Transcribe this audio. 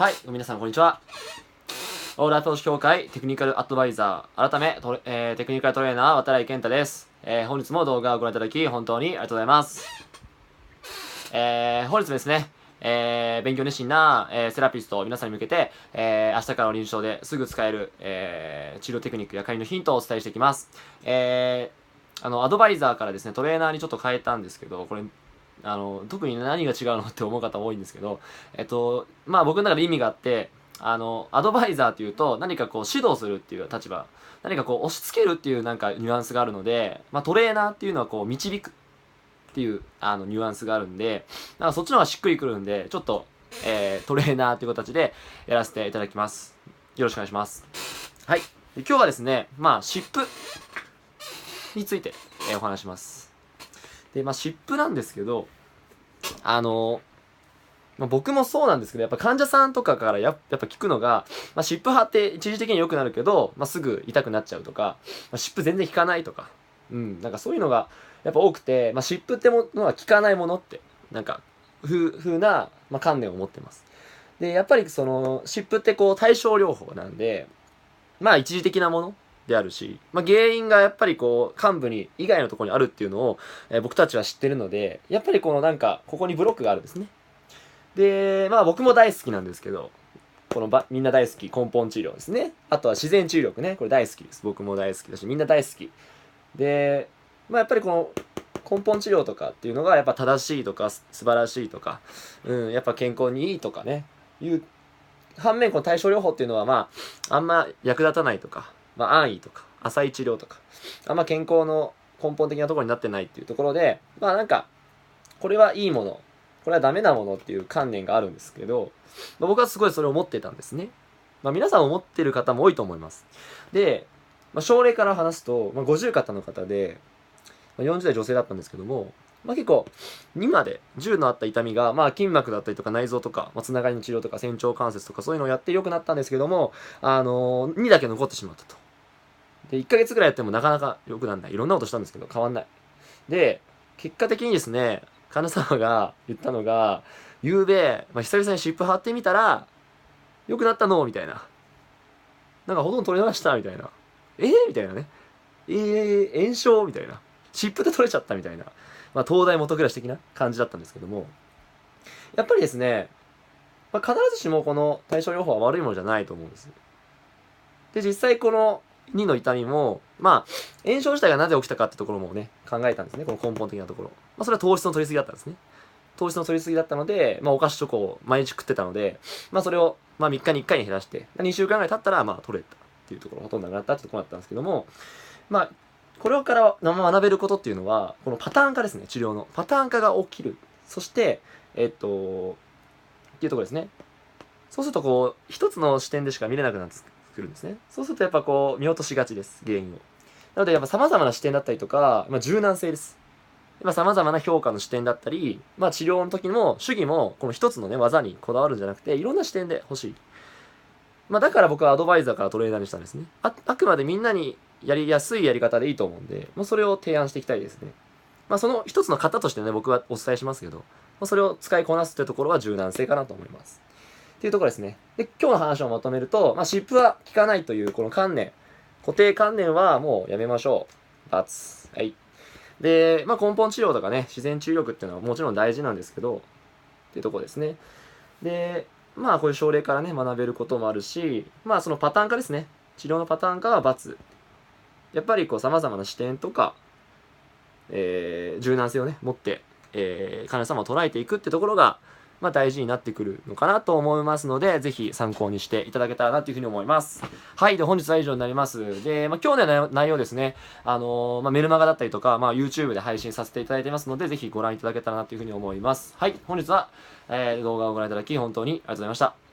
はい、皆さんこんにちは。オーラー投資協会テクニカルアドバイザー、改めテクニカルトレーナー、渡来健太です。本日も動画をご覧いただき、本当にありがとうございます。本日ですね、勉強熱心な、セラピスト皆さんに向けて、明日からの臨床ですぐ使える、治療テクニックや仮のヒントをお伝えしていきます。アドバイザーからですね、トレーナーにちょっと変えたんですけど、これ、特に何が違うのって思う方多いんですけど、僕の中で意味があって、アドバイザーっていうと、何かこう指導するっていう立場、何かこう押し付けるっていうなんかニュアンスがあるので、トレーナーっていうのはこう導くっていうニュアンスがあるんで、なんかそっちの方がしっくりくるんで、ちょっと、トレーナーっていう形でやらせていただきます。よろしくお願いします。はい。で今日はですね、湿布について、お話します。で、湿布なんですけど、僕もそうなんですけど、やっぱ患者さんとかからやっぱ聞くのが、湿布貼って一時的に良くなるけど、すぐ痛くなっちゃうとか、湿布全然効かないとか、なんかそういうのがやっぱ多くて、湿布ってものは効かないものって、なんか、風な、観念を持ってます。で、やっぱりその、湿布ってこう対症療法なんで、一時的なものであるし、原因がやっぱりこう、幹部に、以外のところにあるっていうのを、僕たちは知ってるので、やっぱりこのなんか、ここにブロックがあるんですね。で、僕も大好きなんですけど、このみんな大好き根本治療ですね。あとは自然治療ね。これ大好きです。僕も大好きだし、みんな大好き。で、やっぱりこの根本治療とかっていうのがやっぱ正しいとか素晴らしいとか、やっぱ健康にいいとかね、いう反面この対症療法っていうのはあんま役立たないとか、安易とか、浅い治療とか、あんま健康の根本的なところになってないっていうところで、なんか、これはいいもの、これはダメなものっていう観念があるんですけど、僕はすごいそれを思ってたんですね。皆さん思ってる方も多いと思います。で、症例から話すと、50肩の方で、40代女性だったんですけども、結構2まで10のあった痛みが、筋膜だったりとか内臓とか、つながりの治療とか仙腸関節とかそういうのをやって良くなったんですけども、2だけ残ってしまったと。で、1ヶ月ぐらいやってもなかなか良くならない。いろんなことしたんですけど変わんない。で、結果的にですね、患者様が言ったのが、夕べ、久々に湿布貼ってみたら、良くなったのみたいな。なんかほとんど取れましたみたいな。みたいなね。炎症みたいな。湿布で取れちゃったみたいな。東大元暮らし的な感じだったんですけども。やっぱりですね、必ずしもこの対症療法は悪いものじゃないと思うんです。で、実際この2の痛みも、炎症自体がなぜ起きたかってところもね、考えたんですね。この根本的なところ。それは糖質の取りすぎだったんですね。糖質の取りすぎだったので、お菓子チョコを毎日食ってたので、それを、3日に1回に減らして、2週間ぐらい経ったら、取れたっていうところ、ほとんどなくなったってところだったんですけども、これから学べることっていうのは、このパターン化ですね、治療の。パターン化が起きる。そして、っていうところですね。そうすると、こう、一つの視点でしか見れなくなってくるんですね。そうすると、やっぱこう、見落としがちです、原因を。なので、やっぱ様々な視点だったりとか、柔軟性です。様々な評価の視点だったり、治療の時も、主義も、この一つのね、技にこだわるんじゃなくて、いろんな視点で欲しい。だから僕はアドバイザーからトレーナーにしたんですね。あくまでみんなにやりやすいやり方でいいと思うんで、それを提案していきたいですね。その一つの型としてね、僕はお伝えしますけど、それを使いこなすってところは柔軟性かなと思います。っていうところですね。で、今日の話をまとめると、湿布は効かないというこの観念、固定観念はもうやめましょう。×。はい。で、根本治療とかね、自然治癒力っていうのはもちろん大事なんですけど、っていうところですね。で、こういう症例からね、学べることもあるし、そのパターン化ですね。治療のパターン化は×。やっぱりこう様々な視点とか、柔軟性をね、持って、患者様を捉えていくってところが、大事になってくるのかなと思いますので、ぜひ参考にしていただけたらなというふうに思います。はい。で、本日は以上になります。で、今日の内容ですね、メルマガだったりとか、YouTube で配信させていただいてますので、ぜひご覧いただけたらなというふうに思います。はい。本日は、動画をご覧いただき、本当にありがとうございました。